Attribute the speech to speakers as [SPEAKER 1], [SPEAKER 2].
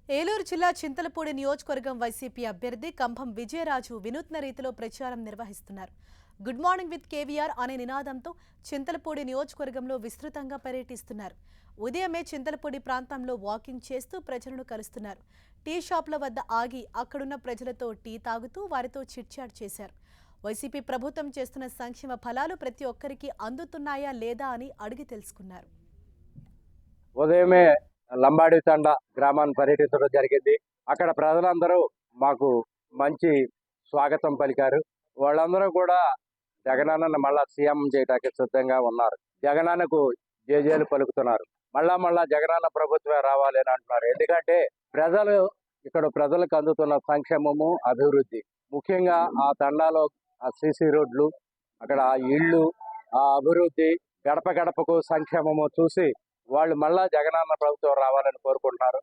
[SPEAKER 1] ఏలూరు జిల్లా చింతలపూడి నియోజకవర్గం వైసీపీ అభ్యర్థి కంభం విజయరాజు వినూత్న రీతిలో ప్రచారం నిర్వహిస్తున్నారు. గుడ్ మార్నింగ్ విత్ కేవీఆర్ అనే నినాదంతో చింతలపూడి నియోజకవర్గంలో విస్తృతంగా పర్యటిస్తున్నారు. ఉదయమే చింతలపూడి ప్రాంతంలో వాకింగ్ చేస్తూ ప్రజలను కలుస్తున్నారు. టీ షాప్ల వద్ద ఆగి అక్కడున్న ప్రజలతో టీ తాగుతూ వారితో చిట్చాట్ చేశారు. వైసీపీ ప్రభుత్వం చేస్తున్న సంక్షేమ ఫలాలు ప్రతి ఒక్కరికి అందుతున్నాయా లేదా అని అడిగి తెలుసుకున్నారు.
[SPEAKER 2] ఉదయమే లంబాడి తండ గ్రామాన్ని పర్యటించడం జరిగింది. అక్కడ ప్రజలందరూ మాకు మంచి స్వాగతం పలికారు. వాళ్ళందరూ కూడా జగనన్నను మళ్ళా సీఎం చేయడానికి సిద్ధంగా ఉన్నారు. జగనన్నకు జేజేలు పలుకుతున్నారు. మళ్ళా జగనన్న ప్రభుత్వమే రావాలి అని అంటున్నారు. ఎందుకంటే ప్రజలకు అందుతున్న సంక్షేమము, అభివృద్ధి, ముఖ్యంగా ఆ తండాలో ఆ సీసీ రోడ్లు, అక్కడ ఆ ఇళ్ళు, ఆ అభివృద్ధి, గడప గడపకు సంక్షేమము చూసి వాళ్ళు మళ్ళా జగనన్న ప్రభుత్వం రావాలని కోరుకుంటున్నారు.